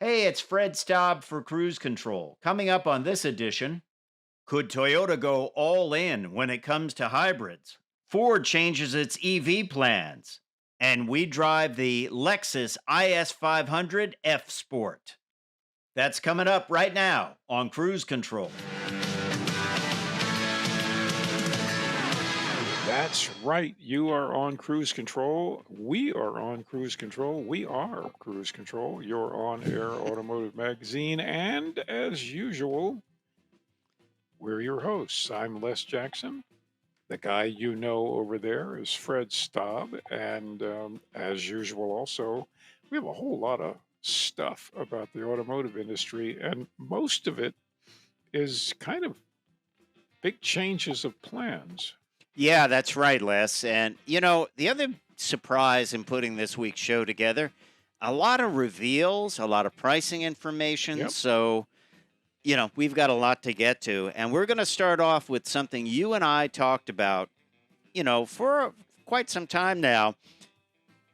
Hey, it's Fred Staab for Cruise Control. Coming up on this edition, could Toyota go all in when it comes to hybrids? Ford changes its EV plans, and we drive the Lexus IS500 F Sport. That's coming up right now on Cruise Control. That's right. You are on cruise control. We are on cruise control. We are cruise control, your on air automotive magazine. And as usual, we're your hosts. I'm Les Jackson. The guy you know over there is Fred Staub. And as usual, also, we have a whole lot of stuff about the automotive industry. And most of it is kind of big changes of plans. Yeah, that's right, Les. And, the other surprise in putting this week's show together, a lot of reveals, a lot of pricing information. Yep. So, we've got a lot to get to. And we're going to start off with something you and I talked about, for quite some time now.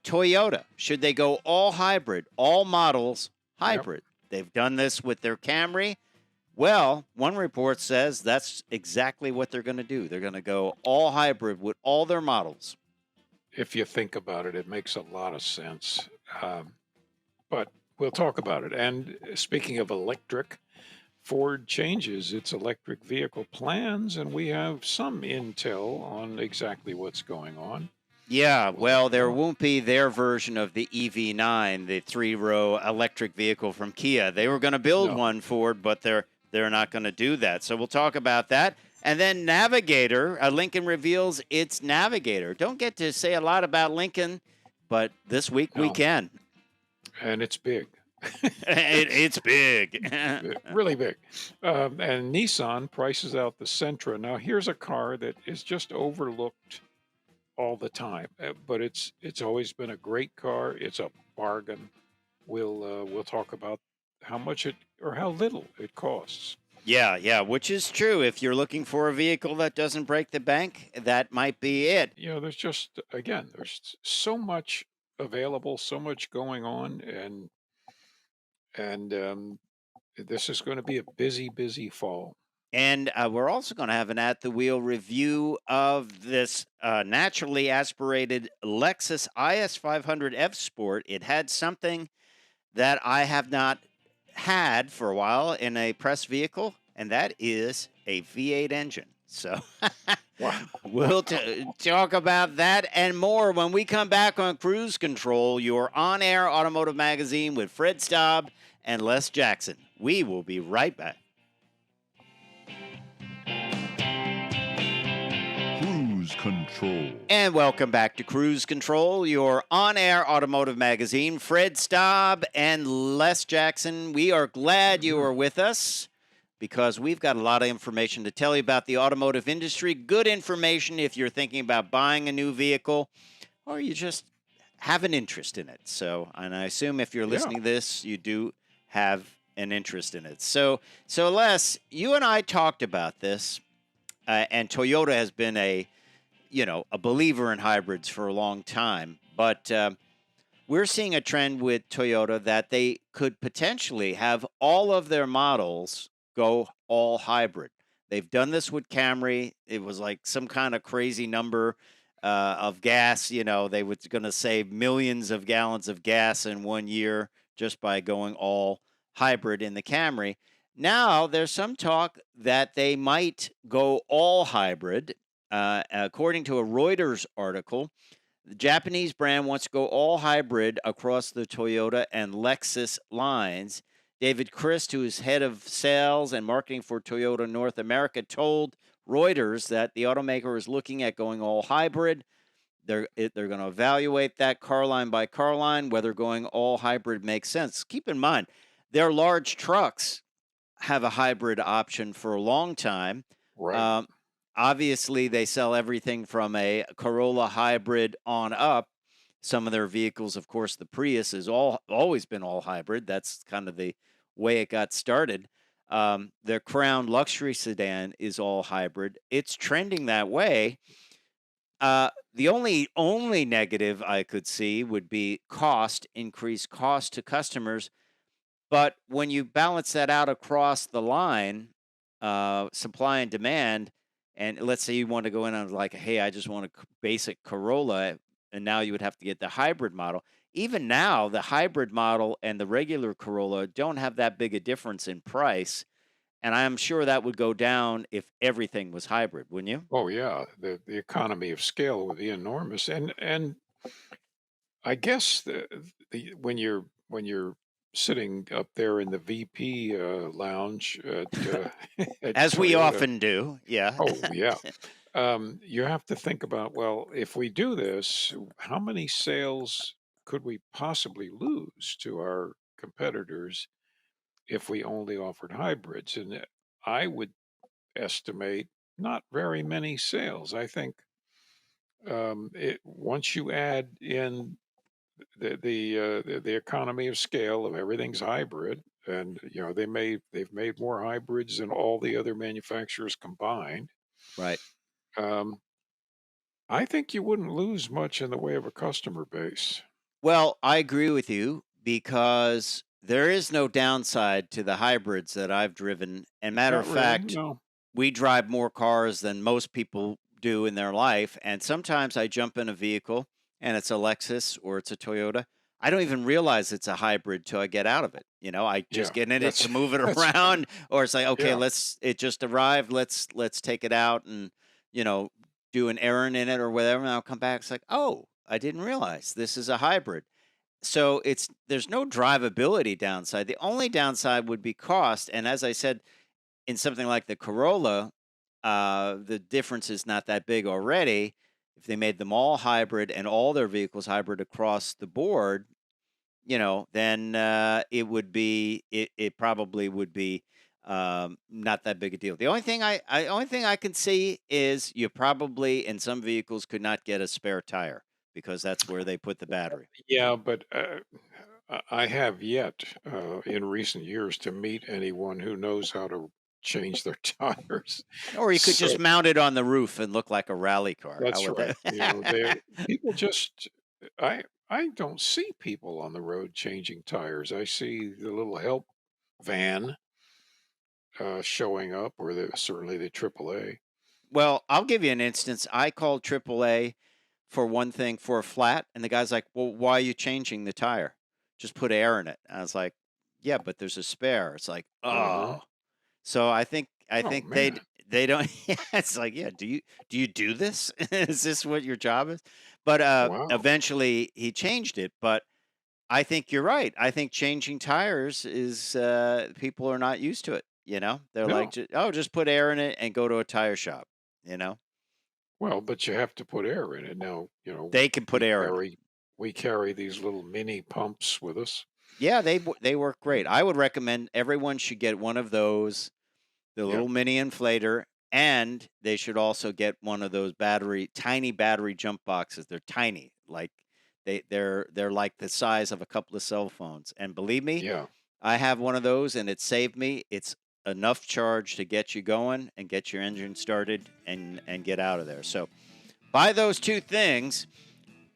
Toyota, should they go all hybrid, all models Yep. hybrid? They've done this with their Camry. Well, one report says that's exactly what they're going to do. They're going to go all hybrid with all their models. If you think about it, it makes a lot of sense. But we'll talk about it. And speaking of electric, Ford changes its electric vehicle plans, and we have some intel on exactly what's going on. Yeah, We'll let well, you there know. won't be their version of the EV9, the three-row electric vehicle from Kia. They were going to build No. one, Ford, but they're not going to do that. So we'll talk about that. And then Navigator, Lincoln reveals its Navigator. Don't get to say a lot about Lincoln, but this week we No. can. And it's big. It's big. Really big. And Nissan prices out the Sentra. Now, here's a car that is just overlooked all the time, but it's always been a great car. It's a bargain. We'll talk about how much it or how little it costs. Yeah, which is true. If you're looking for a vehicle that doesn't break the bank, that might be it. There's just again, there's so much available, so much going on, and this is going to be a busy, busy fall. And we're also going to have an at the wheel review of this naturally aspirated Lexus IS500 F Sport. It had something that I have not had for a while in a press vehicle, and that is a V8 engine. So Wow, we'll talk about that and more when we come back on Cruise Control, your on air automotive magazine with Fred Staub and Les Jackson. We will be right back. Cruise Control. And welcome back to Cruise Control, your on-air automotive magazine. Fred Staub and Les Jackson, we are glad you are with us because we've got a lot of information to tell you about the automotive industry. Good information if you're thinking about buying a new vehicle or you just have an interest in it. So, and I assume if you're yeah, listening to this, you do have an interest in it. So Les, you and I talked about this, and Toyota has been a believer in hybrids for a long time. But we're seeing a trend with Toyota that they could potentially have all of their models go all hybrid. They've done this with Camry. It was like some kind of crazy number of gas. They were going to save millions of gallons of gas in 1 year just by going all hybrid in the Camry. Now, there's some talk that they might go all hybrid. According to a Reuters article, the Japanese brand wants to go all hybrid across the Toyota and Lexus lines. David Christ, who is head of sales and marketing for Toyota North America, told Reuters that the automaker is looking at going all hybrid. They're going to evaluate that car line by car line, whether going all hybrid makes sense. Keep in mind, their large trucks have a hybrid option for a long time. right. Um, Obviously, they sell everything from a Corolla hybrid on up. Some of their vehicles, of course, the Prius has always been all hybrid. That's kind of the way it got started. Their Crown luxury sedan is all hybrid. It's trending that way. The only negative I could see would be increased cost to customers. But when you balance that out across the line, supply and demand, and let's say you want to go in on like, hey, I just want a basic Corolla, and now you would have to get the hybrid model. Even now, the hybrid model and the regular Corolla don't have that big a difference in price. And I'm sure that would go down if everything was hybrid, wouldn't you? Oh yeah, the economy of scale would be enormous, and I guess when you're sitting up there in the VP lounge at As we Toyota. often do. Yeah. Oh yeah, you have to think about, well, if we do this, how many sales could we possibly lose to our competitors if we only offered hybrids? And I would estimate not very many sales. I think once you add in the economy of scale of everything's hybrid, and they've made more hybrids than all the other manufacturers combined. Right. Um, I think you wouldn't lose much in the way of a customer base. Well, I agree with you because there is no downside to the hybrids that I've driven. And matter of Not really, fact, no. we drive more cars than most people do in their life. And sometimes I jump in a vehicle and it's a Lexus or it's a Toyota. I don't even realize it's a hybrid till I get out of it. I just Yeah, get in it that's to move it that's right. around, or it's like, okay, Yeah, it just arrived. Let's take it out and, you know, do an errand in it or whatever. And I'll come back. It's like, oh, I didn't realize this is a hybrid. So there's no drivability downside. The only downside would be cost. And as I said, in something like the Corolla, the difference is not that big already. If they made them all hybrid and all their vehicles hybrid across the board, then it probably would be not that big a deal. The only thing I can see is you probably in some vehicles could not get a spare tire because that's where they put the battery. yeah, but I have yet in recent years to meet anyone who knows how to change their tires. Or you could So just mount it on the roof and look like a rally car. How that's would right. They that? people just I don't see people on the road changing tires. I see the little help van showing up, or certainly the AAA. Well, I'll give you an instance. I called AAA for one thing for a flat, and the guy's like, "Well, why are you changing the tire? Just put air in it." I was like, "Yeah, but there's a spare." It's like, Uh-huh. "Oh." So I Oh think man. they don't. Yeah, it's like, yeah. Do you do this? Is this what your job is? But Wow. eventually he changed it. But I think you're right. I think changing tires is people are not used to it. They're like, No. "Oh, just put air in it and go to a tire shop." You know, Well, but you have to put air in it. Now, they can put we air in it. carry we carry these little mini pumps with us. Yeah, they work great. I would recommend everyone should get one of those, the Yeah. little mini inflator, and they should also get one of those tiny battery jump boxes. They're tiny, like they're like the size of a couple of cell phones. And believe me, Yeah. I have one of those, and it saved me. It's enough charge to get you going and get your engine started and get out of there. So buy those two things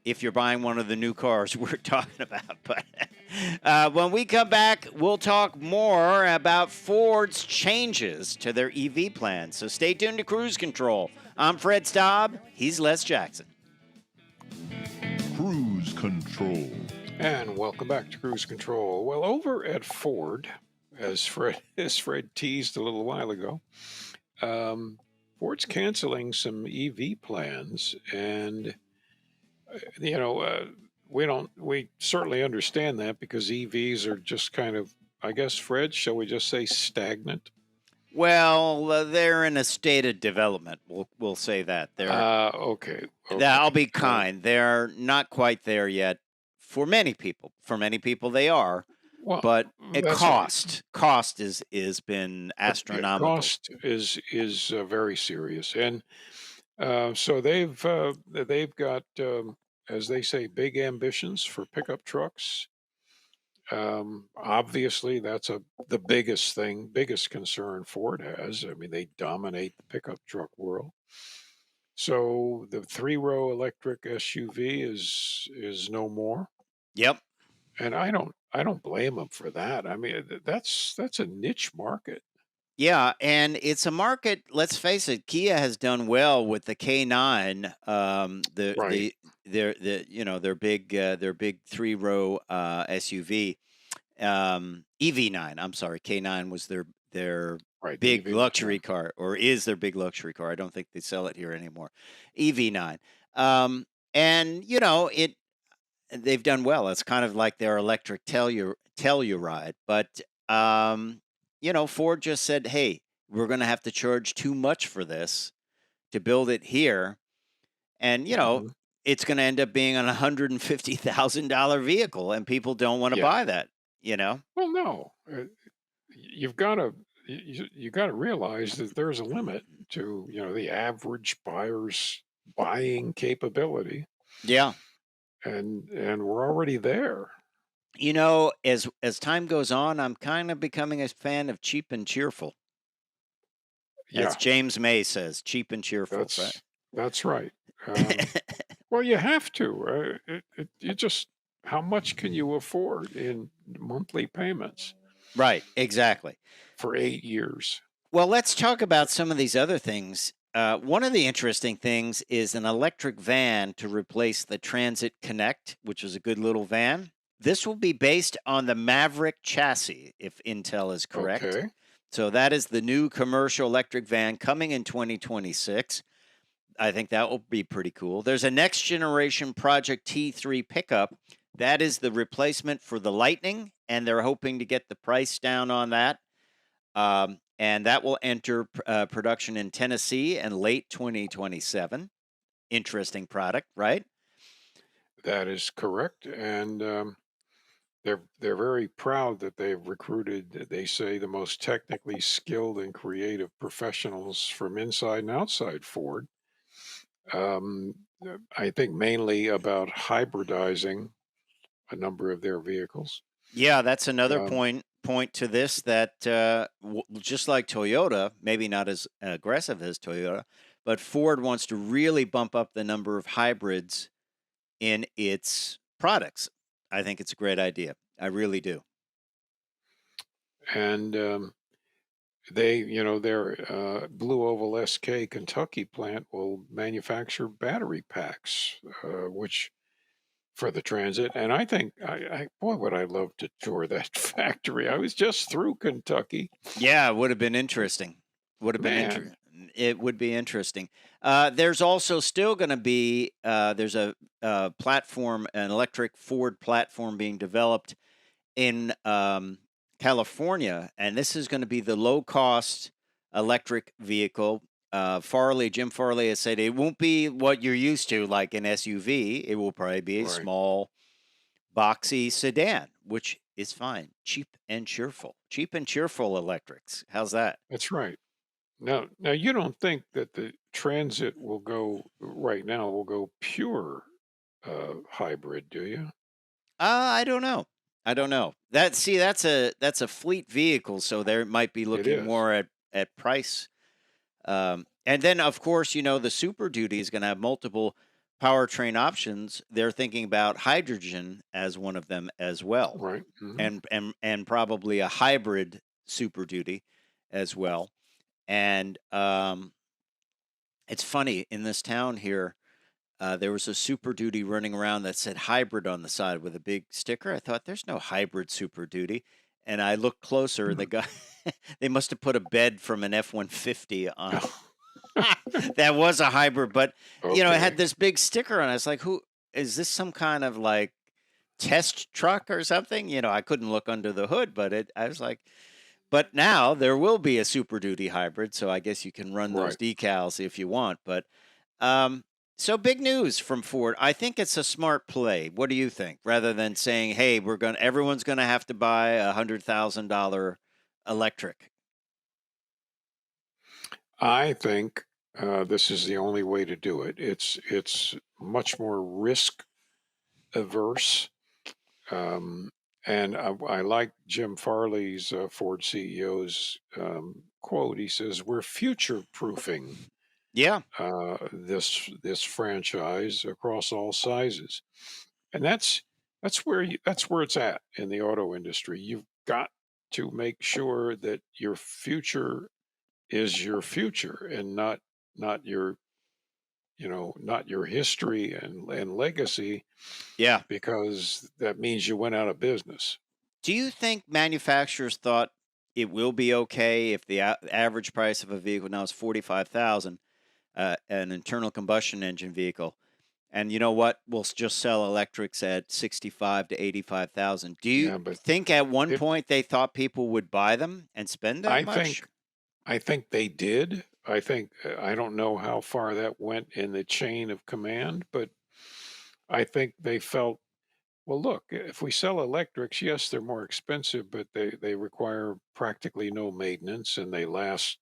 if you're buying one of the new cars we're talking about. But when we come back, we'll talk more about Ford's changes to their EV plan. So stay tuned to Cruise Control. I'm Fred Staab. He's Les Jackson. Cruise Control. And welcome back to Cruise Control. Well, over at Ford, as Fred teased a little while ago, um, Ford's canceling some EV plans, and you know, we certainly understand that because EVs are just kind of, I guess, Fred, shall we just say stagnant? Well, they're in a state of development. We'll say that. Okay, I'll okay. be kind. They're not quite there yet for many people. For many people, they are. Well, But it that's right. cost is been Yeah, astronomical. cost is very serious, and so they've got, as they say, big ambitions for pickup trucks. Obviously, that's the biggest concern Ford has. I mean, they dominate the pickup truck world. So the three-row electric SUV is no more. Yep. And I don't blame them for that. I mean, that's a niche market. Yeah, and it's a market. Let's face it, Kia has done well with the K9. Right. Their big 3 row SUV, EV9. I'm sorry, K9 was their Right. The big EV. Yeah. luxury car, or is their big luxury car. I don't think they sell it here anymore. EV9, and it. They've done well. It's kind of like their electric Telluride, but Ford just said, "Hey, we're going to have to charge too much for this to build it here, and Hmm. it's going to end up being an $150,000 vehicle, and people don't want to Yeah. buy that." You know? Well, no, you've got to you got to realize that there's a limit to the average buyer's buying capability, Yeah. and we're already there. As time goes on, I'm kind of becoming a fan of cheap and cheerful, as Yeah, James May says, cheap and cheerful, right? that's right. Well, you have to. You just how much can you afford in monthly payments Right, exactly. for 8 years? Well, let's talk about some of these other things. One of the interesting things is an electric van to replace the Transit Connect, which is a good little van. This will be based on the Maverick chassis, if Intel is correct. Okay, So that is the new commercial electric van coming in 2026. I think that will be pretty cool. There's a next generation Project T3 pickup. That is the replacement for the Lightning, and they're hoping to get the price down on that. And that will enter production in Tennessee in late 2027. Interesting product, right? that is correct, and they're very proud that they've recruited, they say, the most technically skilled and creative professionals from inside and outside Ford. I think mainly about hybridizing a number of their vehicles. Yeah, that's another Um, point to this that just like Toyota, maybe not as aggressive as Toyota, but Ford wants to really bump up the number of hybrids in its products. I think it's a great idea. I really do. and they, their Blue Oval SK Kentucky plant will manufacture battery packs, which for the Transit. And I think, boy, would I love to tour that factory. I was just through Kentucky, Yeah, it would have been interesting. Would have been man. It would be interesting. There's also still going to be there's a platform, an electric Ford platform being developed in California, and this is going to be the low cost electric vehicle. Jim Farley has said it won't be what you're used to, like an SUV. It will probably be a Right. small, boxy sedan, which is fine. Cheap and cheerful. Cheap and cheerful electrics. How's that? That's right. Now, you don't think that the Transit will go right now will go pure hybrid, do you? I don't know. I don't know. That's a fleet vehicle, so they might be It looking is. more at price. And then, of course, the Super Duty is going to have multiple powertrain options. They're thinking about hydrogen as one of them as well, Right. Hmm. and probably a hybrid Super Duty as well. And it's funny in this town here. There was a Super Duty running around that said hybrid on the side with a big sticker. I thought there's no hybrid Super Duty. And I looked closer. The guy, they must have put a bed from an F-150 on it. That was a hybrid, but it had Okay. this big sticker on it. I was like, who is this, some kind of like test truck or something? I couldn't look under the hood, but I was like, but now there will be a Super Duty hybrid, so I guess you can run those Right. decals if you want. But um, so big news from Ford. I think it's a smart play. What do you think? Rather than saying, "Hey, everyone's gonna have to buy $100,000 electric." I think this is the only way to do it. It's much more risk averse. Um, and I like Jim Farley's Ford CEO's quote. He says, "We're future proofing Yeah, this franchise across all sizes," and that's that's where it's at in the auto industry. You've got to make sure that your future is your future and not your not your history and legacy, Yeah. because that means you went out of business. Do you think manufacturers thought it will be okay if the average price of a vehicle now is 45,000, an internal combustion engine vehicle, and you know what? We'll just sell electrics at 65 to 85,000. Do you Yeah, but think at one it point they thought people would buy them and spend that I much? think I think they did. I think I don't know how far that went in the chain of command, but I think they felt, well, look, if we sell electrics, yes, they're more expensive, but they require practically no maintenance and they last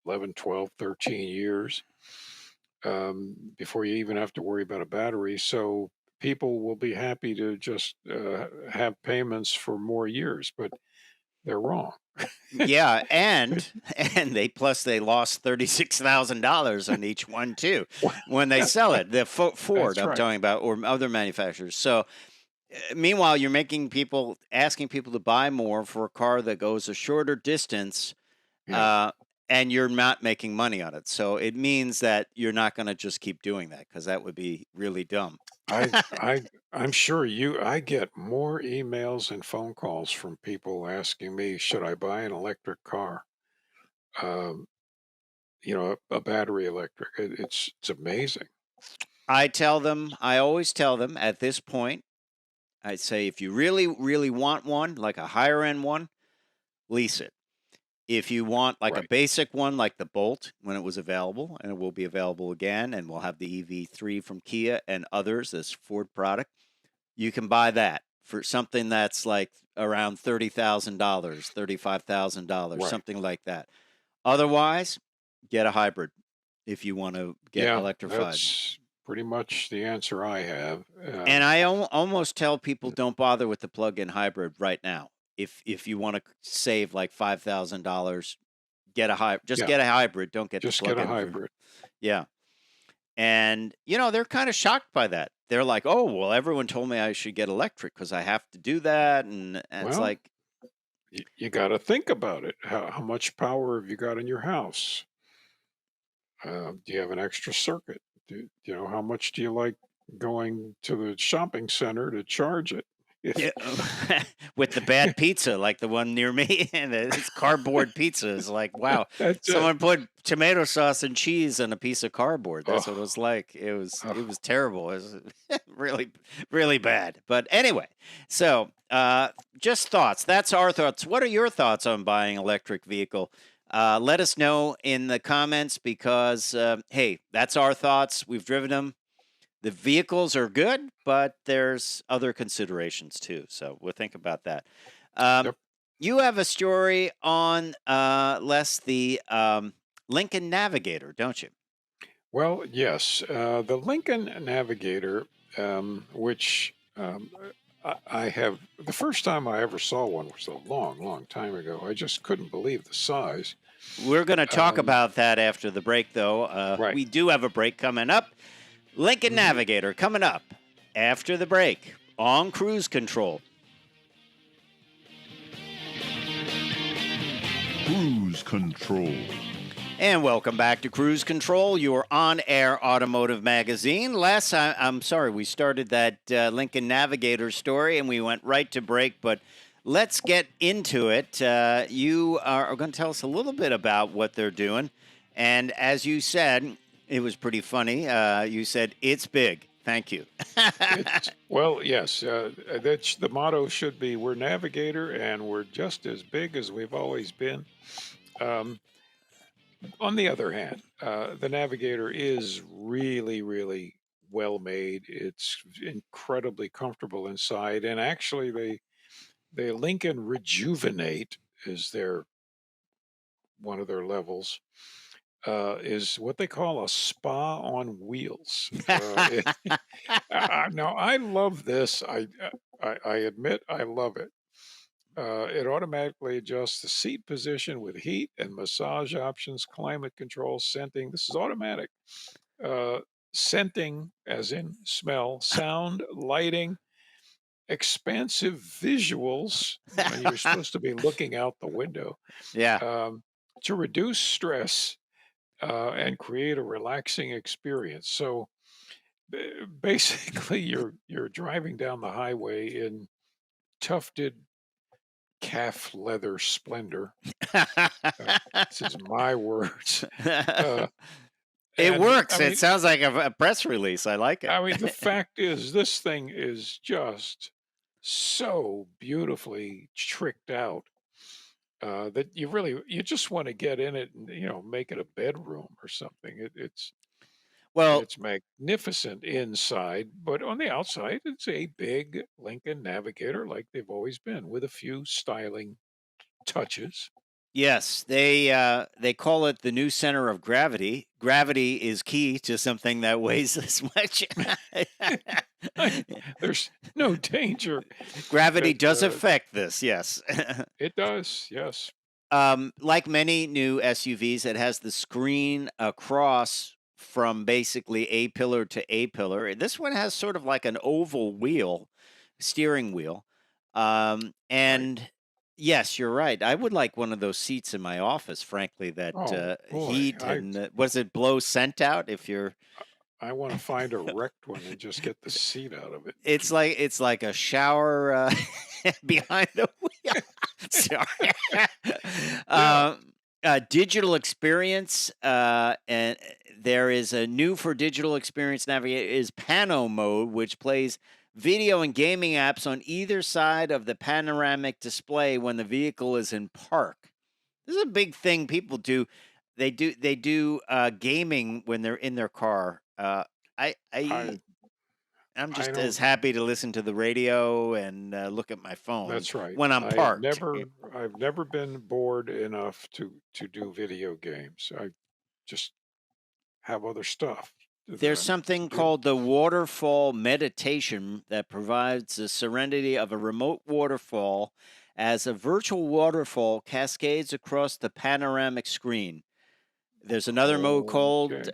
11, 12, 13 years before you even have to worry about a battery. So people will be happy to just have payments for more years, but they're wrong. Yeah, and and they lost $36,000 on each one too when they sell it. The Ford That's I'm right. talking about, or other manufacturers. So meanwhile, you're making people asking people to buy more for a car that goes a shorter distance, Yeah. uh, and you're not making money on it. So it means that you're not going to just keep doing that because that would be really dumb. I'm sure I get more emails and phone calls from people asking me, should I buy an electric car? Um, a battery electric. It's amazing. I always tell them at this point, I say, if you really, really want one, like a higher end one, lease it. If you want like a Right. basic one, like the Bolt, when it was available, and it will be available again, and we'll have the EV3 from Kia and others, this Ford product, you can buy that for something that's like around $30,000, $35,000, Right. something like that. Otherwise, get a hybrid if you want to get Yeah, electrified. that's pretty much the answer I have. And I almost tell people don't bother with the plug-in hybrid right now. If you want to save like $5,000, get a just Yeah, get a hybrid. Don't get the just get a plug-in for hybrid. yeah. And they're kind of shocked by that. They're like, "Oh, well, everyone told me I should get electric because I have to do that," and it's Well, like, you got to think about it. How much power have you got in your house? Do you have an extra circuit? How much do you like going to the shopping center to charge it? If yeah, with the bad pizza, like the one near me, and it's cardboard pizza. It's like, wow, that's it. someone put tomato sauce and cheese on a piece of cardboard. That's what it was Oh, like. It was oh. terrible. It was really really bad. But anyway, so just thoughts. That's our thoughts. What are your thoughts on buying electric vehicle? Let us know in the comments because hey, that's our thoughts. We've driven them. The vehicles are good, but there's other considerations too. So we'll think about that. Um, Yep. you have a story on Les the Lincoln Navigator, don't you? Well, yes, the Lincoln Navigator, which I have, the first time I ever saw one was a long, long time ago. I just couldn't believe the size. We're going to talk Um, about that after the break, though. right. We do have a break coming up. Lincoln Hmm. Navigator coming up after the break on Cruise Control. Cruise Control. And welcome back to Cruise Control, your on-air automotive magazine. I'm sorry, we started that Lincoln Navigator story and we went right to break, but let's get into it. You are going to tell us a little bit about what they're doing. And as you said, it was pretty funny. You said, it's big. Thank you. Well, yes, that's the motto should be we're Navigator and we're just as big as we've always been. Um, on the other hand, the Navigator is really, really well made. It's incredibly comfortable inside, and actually, the Lincoln Rejuvenate is their one of their levels. Is what they call a spa on wheels. Now, I love this. I admit I love it. It automatically adjusts the seat position with heat and massage options, climate control, scenting. This is automatic. Uh, Scenting, as in smell, sound, lighting. expansive visuals when you're supposed to be looking out the window, Yeah. um, to reduce stress and create a relaxing experience. So basically, you're driving down the highway in tufted calf leather splendor. This is my words. Uh, It and works. I It mean, sounds like a press release. I like it. the fact is, this thing is just so beautifully tricked out that you just want to get in it and make it a bedroom or something. Well, It's magnificent inside, but on the outside, it's a big Lincoln Navigator like they've always been, with a few styling touches. yes, they call it the new center of gravity. Gravity is key to something that weighs this much. There's no danger Gravity that does affect this, yes. it does. Yes. Like many new SUVs, it has the screen across from basically A pillar to A pillar. This one has sort of like an oval wheel, steering wheel. Right. And yes, you're right. I would like one of those seats in my office, frankly, that Oh boy, heat and was it blow scent out if you're I want to find a wrecked one and just get the seat out of it. it's like a shower behind the wheel. Sorry. Yeah. Digital experience, and there is a new for digital experience navigator is Pano mode, which plays video and gaming apps on either side of the panoramic display when the vehicle is in park. This is a big thing people do. They do gaming when they're in their car. I I I'm I just as don't. happy to listen to the radio and look at my phone That's right. when I'm parked. I've never been bored enough to do video games. I just have other stuff that There's I'm to something do. called the waterfall meditation that provides the serenity of a remote waterfall as a virtual waterfall cascades across the panoramic screen. There's another mode called Okay.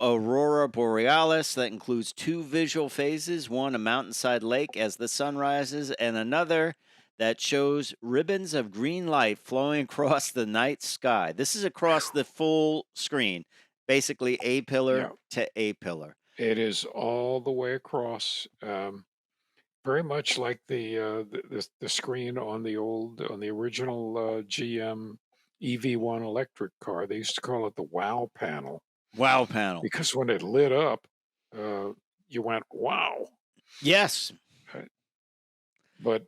Aurora Borealis that includes two visual phases, one a mountainside lake as the sun rises, and another that shows ribbons of green light flowing across the night sky. This is across the full screen, basically A pillar Yeah. to A pillar. It is all the way across. Very much like the screen on the original GM EV1 electric car. They used to call it the Wow panel Wow panel. because when it lit up, uh, you went wow. Yes. Uh, But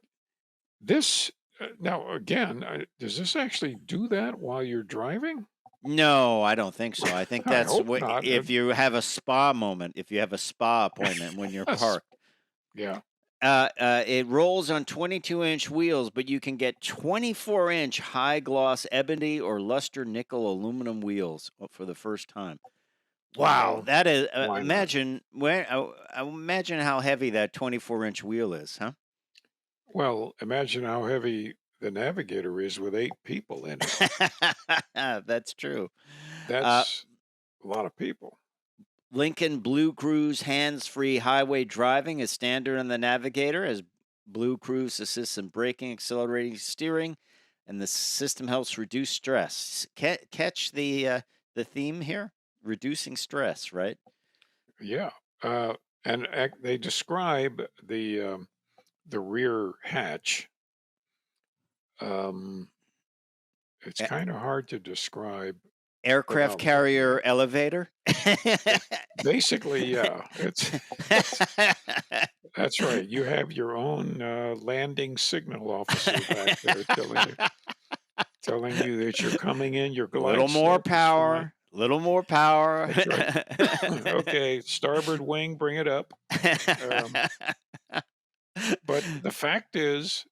this now again, does this actually do that while you're driving? No, I don't think so. I think I that's hope what not. if you have a spa moment, if you have a spa appointment when you're Yes. parked. Yeah. It rolls on 22-inch wheels, but you can get 24-inch high gloss ebony or luster nickel aluminum wheels for the first time. Wow, Well, that is why not? imagine where imagine how heavy that 24-inch wheel is, huh? Well, imagine how heavy the Navigator is with 8 people in it. That's true. Uh, That's a lot of people. Lincoln Blue Cruise hands-free highway driving is standard on the Navigator as Blue Cruise assists in braking, accelerating, steering, and the system helps reduce stress. Catch the theme here? Reducing stress, right? Yeah. Uh, and they describe the rear hatch. Um, it's A- kind of hard to describe Aircraft without looking at carrier it. elevator. Basically, yeah, that's right. You have your own landing signal officer back there telling you that you're coming in. Your glide Little more slope is fine. power. Little more power. That's right. Okay, starboard wing, bring it up. Um, but the fact is,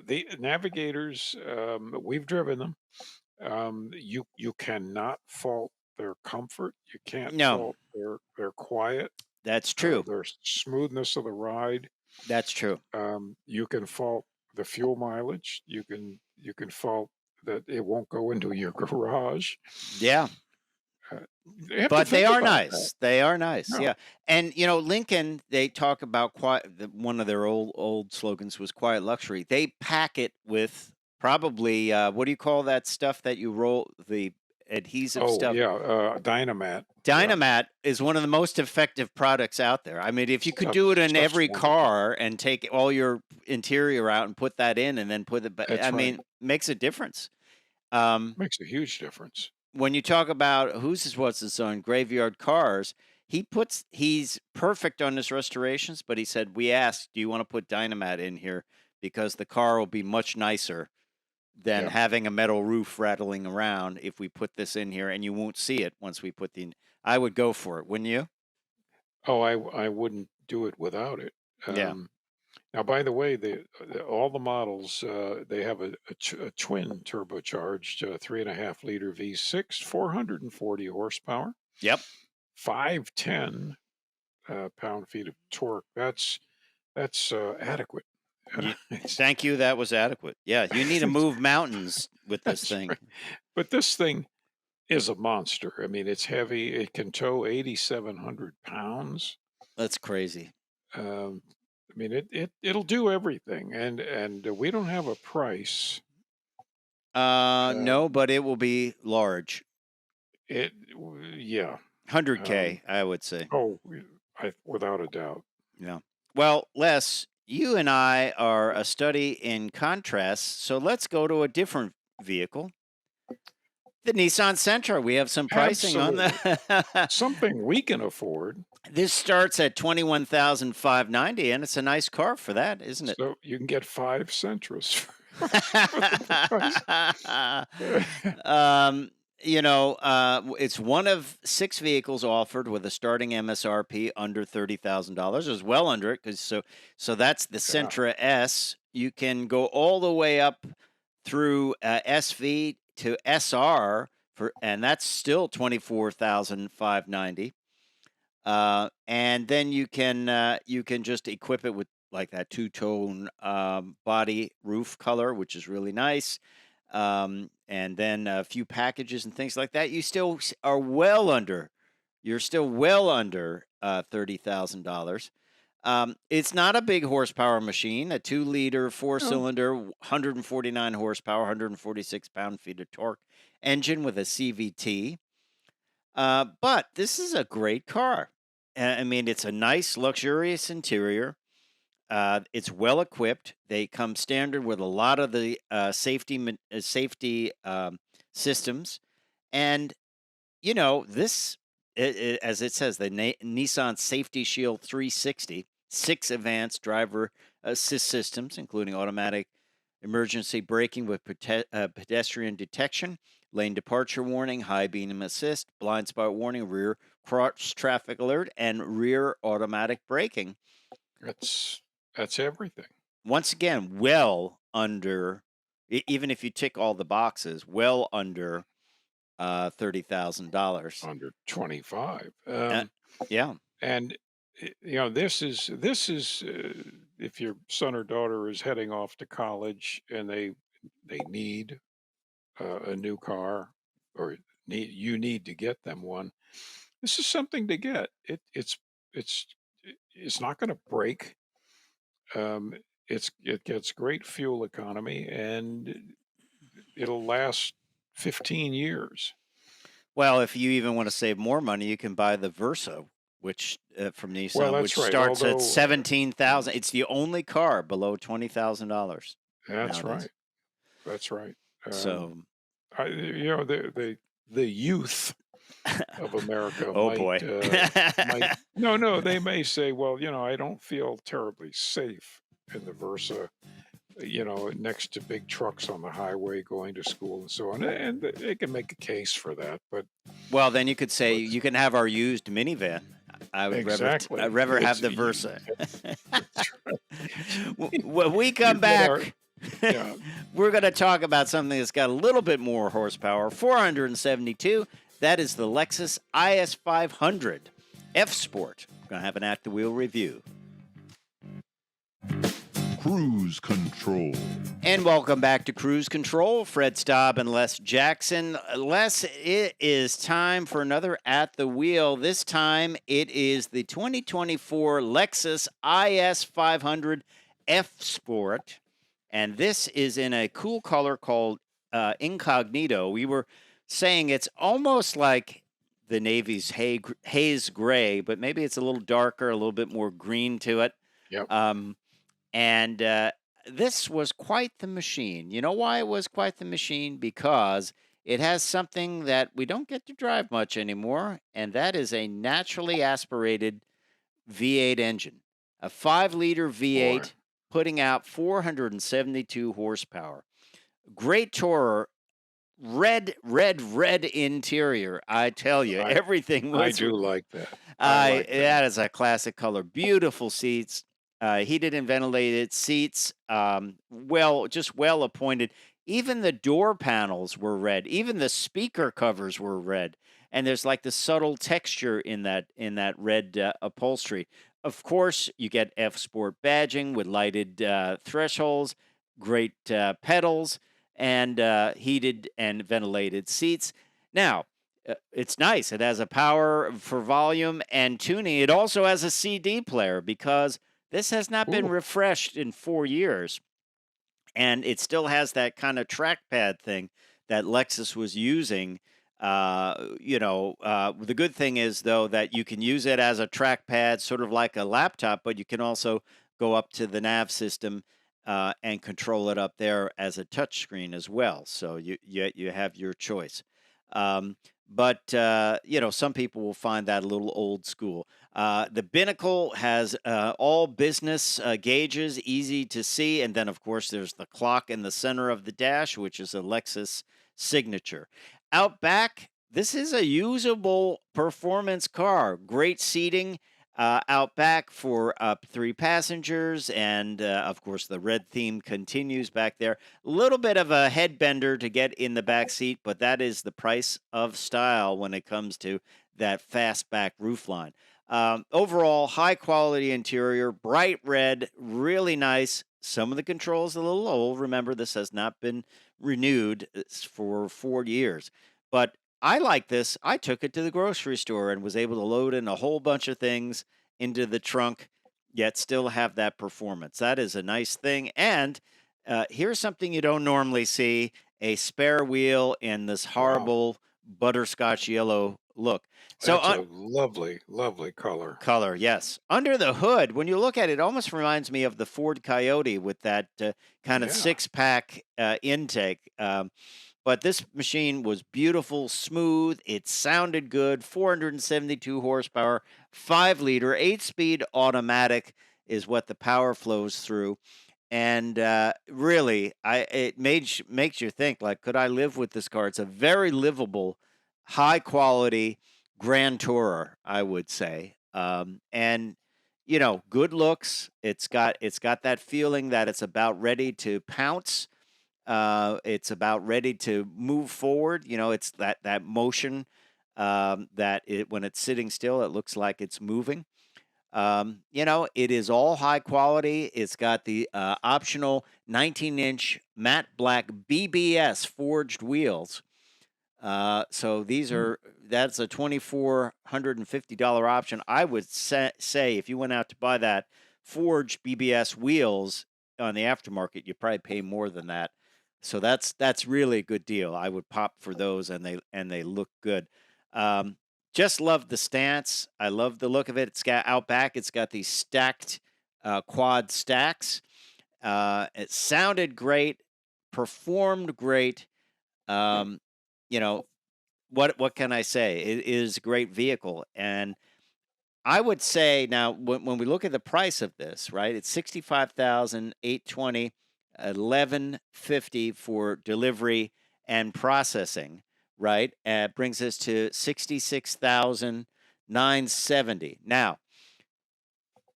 the Navigators, we've driven them. You cannot fault their comfort. You can't No, fault their quiet, that's true. their smoothness of the ride. That's true. You can fault the fuel mileage. You can fault that it won't go into your garage. Yeah. You have to But they think are about that. nice. They are nice. No, Yeah. And Lincoln, they talk about one of their old slogans was quiet luxury. They pack it with probably what do you call that stuff that you roll, the adhesive oh stuff? yeah, Dynamat. Yeah, Dynamat is one of the most effective products out there. I mean, if you could stuff do it in stuff's every wonderful. car and take all your interior out and put that in and then put it back, I That's right. mean, makes a difference. Um, Makes a huge difference. when you talk about what's his son, Graveyard Cars, he's perfect on his restorations, but he said, we asked, do you want to put Dynamat in here? Because the car will be much nicer than Yeah. having a metal roof rattling around if we put this in here, and you won't see it once we put I would go for it, wouldn't you? Oh, I wouldn't do it without it. Yeah. Now, by the way, all the models they have a twin turbocharged 3.5 liter V6, 440 horsepower, Yep. 510 pound-feet of torque. That's adequate. Thank you. That was adequate. Yeah. You need to move mountains with this That's thing. right. But this thing is a monster. I mean, it's heavy. It can tow 8,700 pounds. That's crazy. Um, I mean, it'll do everything, and we don't have a price. No, but it will be large. Yeah. 100K, I would say. Oh, without a doubt. Yeah. Well, Les, you and I are a study in contrast, so let's go to a different vehicle. The Nissan Sentra. We have some pricing on that. Something we can afford. This starts at $21,590, and it's a nice car for that, isn't it? So you can get 5 Sentras. It's one of 6 vehicles offered with a starting MSRP under $30,000. It was well under it, so that's the Sentra S. You can go all the way up through SV to SR and that's still $24,590. And then you can just equip it with like that 2-tone body roof color, which is really nice. And then a few packages and things like that. You still are you're still well under $30,000. It's not a big horsepower machine, a 2-liter 4-cylinder, 149 horsepower, 146 pound-feet of torque engine with a CVT. But this is a great car. I mean, it's a nice, luxurious interior. It's well equipped. They come standard with a lot of the safety systems, and this, as it says, the Nissan Safety Shield 360, 6 advanced driver assist systems, including automatic emergency braking with pedestrian detection, lane departure warning, high beam assist, blind spot warning, rear cross traffic alert, and rear automatic braking. That's everything. Once again, well under, even if you tick all the boxes, well under $30,000. Under 25. Yeah. And this is if your son or daughter is heading off to college and they need a new car, or you need to get them one. This is something to get. It's not going to break. It gets great fuel economy, and it'll last 15 years. Well, if you even want to save more money, you can buy the Versa, which from Nissan, which right. starts at $17,000. It's the only car below $20,000. That's right. That's right. So, the youth of America. oh boy. No, they may say, well, I don't feel terribly safe in the Versa, next to big trucks on the highway going to school and so on. And they can make a case for that. But well, then you could say you can have our used minivan. I would rather have the Versa. When we come back, we're going to talk about something that's got a little bit more horsepower, 472. That is the Lexus IS500 F Sport. We're going to have an at the wheel review. Cruise control. And welcome back to Cruise Control. Fred Staab and Les Jackson. Les, it is time for another At the Wheel. This time it is the 2024 Lexus IS500 F Sport. And this is in a cool color called Incognito. We were saying it's almost like the Navy's haze gray, but maybe it's a little darker, a little bit more green to it. Yep. And this was quite the machine. You know why it was quite the machine? Because it has something that we don't get to drive much anymore, and that is a naturally aspirated V8 engine. A 5-liter V8 Boy. putting out 472 horsepower. Great tourer. Red interior. I tell you, everything was. I do like that. That is a classic color. Beautiful seats. Heated and ventilated seats, well appointed. Even the door panels were red. Even the speaker covers were red. And there's like the subtle texture in that red upholstery. Of course, you get F Sport badging with lighted thresholds, great pedals, and heated and ventilated seats. Now, it's nice. It has a power for volume and tuning. It also has a CD player because this has not been refreshed in 4 years, and it still has that kind of trackpad thing that Lexus was using. The good thing is, though, that you can use it as a trackpad, sort of like a laptop, but you can also go up to the nav system and control it up there as a touchscreen as well. So you have your choice. But some people will find that a little old school. The binnacle has all business gauges, easy to see. And then, of course, there's the clock in the center of the dash, which is a Lexus signature. Out back, this is a usable performance car. Great seating out back for up 3 passengers. And, of course, the red theme continues back there. A little bit of a headbender to get in the back seat, but that is the price of style when it comes to that fastback roofline. Overall, high-quality interior, bright red, really nice. Some of the controls a little old. Remember, this has not been renewed for 4 years. But I like this. I took it to the grocery store and was able to load in a whole bunch of things into the trunk, yet still have that performance. That is a nice thing. And here's something you don't normally see, a spare wheel in this horrible butterscotch yellow look. So That's a lovely, lovely color. Color, yes. Under the hood, when you look at it, it almost reminds me of the Ford Coyote with that kind of 6-pack intake. But this machine was beautiful, smooth. It sounded good. 472 horsepower, 5-liter, 8-speed automatic is what the power flows through. And really, it makes you think, like, could I live with this car? It's a very livable, high-quality Grand Tourer, I would say. And, good looks. It's got that feeling that it's about ready to pounce. It's about ready to move forward. It's that motion that when it's sitting still, it looks like it's moving. It is all high quality. It's got the optional 19-inch matte black BBS forged wheels. So that's a $2,450 option. I would say if you went out to buy that forged BBS wheels on the aftermarket, you probably pay more than that. So that's really a good deal. I would pop for those, and they look good. Just love the stance. I love the look of it. It's got out back. It's got these stacked quad stacks. It sounded great, performed great. What can I say? It is a great vehicle, and I would say now when we look at the price of this, right? It's $65,820. $1,150 for delivery and processing, right? Brings us to $66,970. Now,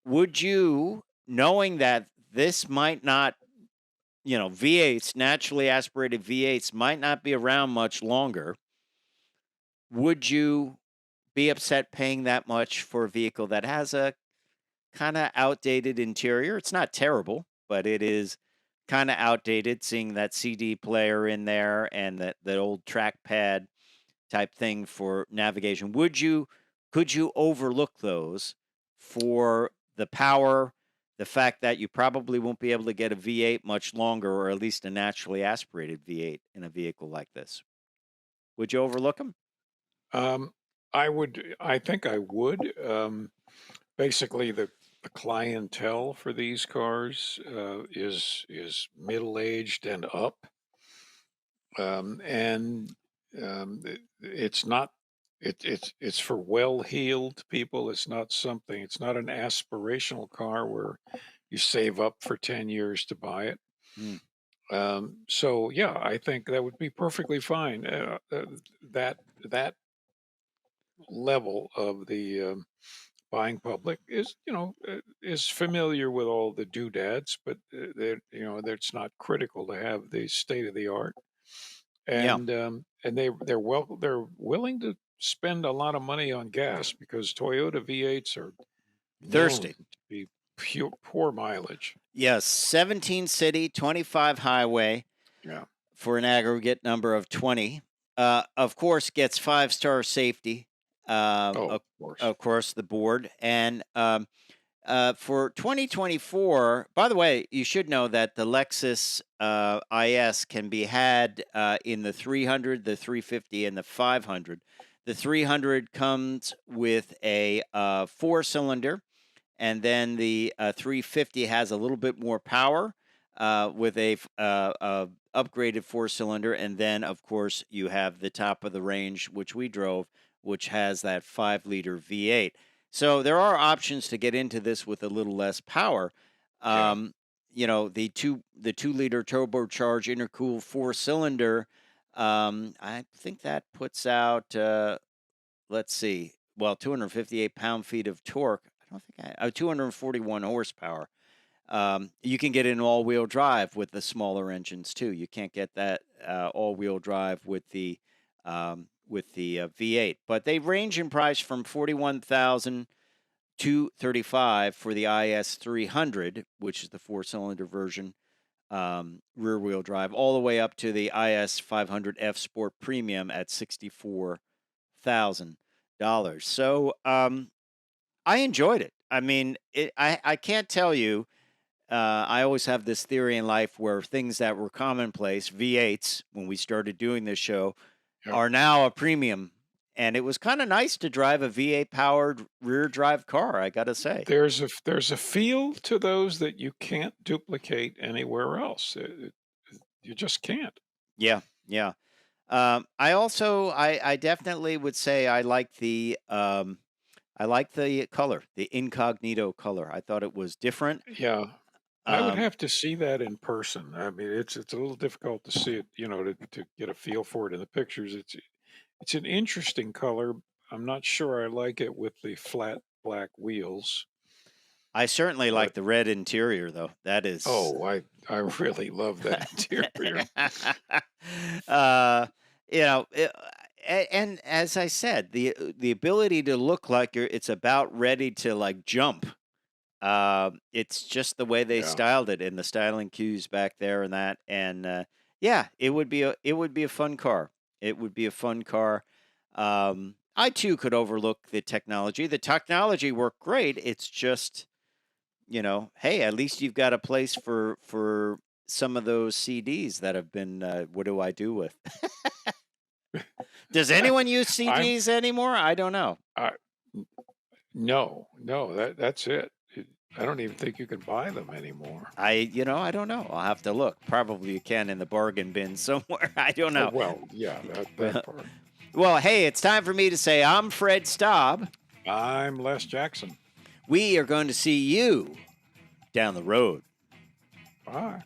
would you, knowing that this might not, V8s, naturally aspirated V8s, might not be around much longer, would you be upset paying that much for a vehicle that has a kind of outdated interior? It's not terrible, but it is kind of outdated. Seeing that CD player in there and that old trackpad type thing for navigation, could you overlook those for the power, the fact that you probably won't be able to get a V8 much longer, or at least a naturally aspirated V8 in a vehicle like this? Would you overlook them? Um, I think I would. Basically, the clientele for these cars is middle aged and up, and it's not. It's for well-heeled people. It's not something. It's not an aspirational car where you save up for 10 years to buy it. Mm. So yeah, I think that would be perfectly fine. That that level of the buying public is, is familiar with all the doodads, but it's not critical to have the state of the art, Yeah, and they're willing to spend a lot of money on gas because Toyota V8s are known thirsty. to be poor mileage. Yes, 17 city, 25 highway Yeah. for an aggregate number of 20. Of course, gets 5-star safety. Oh, of course. Of course, the board. And for 2024, by the way, you should know that the Lexus IS can be had in the 300, the 350, and the 500. The 300 comes with a 4-cylinder, and then the 350 has a little bit more power with a upgraded 4-cylinder, and then of course you have the top of the range, which we drove, which has that 5-liter V8. So there are options to get into this with a little less power. Yeah. The 2-liter turbocharged intercooled 4-cylinder. I think that puts out let's see, well, 258 pound-feet of torque. I don't think 241 horsepower. You can get an all-wheel drive with the smaller engines too. You can't get that all-wheel drive with the V8, but they range in price from 41,000 to 35 for the IS300, which is the 4-cylinder version, rear-wheel drive, all the way up to the IS500 F Sport Premium at $64,000. So I enjoyed it. I mean, I can't tell you. I always have this theory in life where things that were commonplace, V8s, when we started doing this show, Yep. are now a premium. And it was kind of nice to drive a V8 powered rear drive car, I got to say. There's a feel to those that you can't duplicate anywhere else. You just can't. Yeah, yeah. I definitely would say I like the color, the incognito color. I thought it was different. Yeah. I would Um, have to see that in person. I mean, it's a little difficult to see it, to get a feel for it in the pictures. It's an interesting color. I'm not sure I like it with the flat black wheels, I certainly but like the red interior, though. That is. oh, I really love that interior. uh, you know, and as I said, the ability to look like it's about ready to like jump. It's just the way they Yeah. styled it and the styling cues back there and that. And yeah, it would be a fun car. It would be a fun car. I too could overlook the technology. The technology worked great. It's just, hey, at least you've got a place for some of those CDs that have been. What do I do with? Does anyone use I'm CDs anymore? I don't know. I no, no, that's it. I don't even think you can buy them anymore. I don't know. I'll have to look. Probably you can in the bargain bin somewhere. I don't Oh, know. well, yeah, that part. Well, hey, it's time for me to say I'm Fred Staab. I'm Les Jackson. We are going to see you down the road. Bye.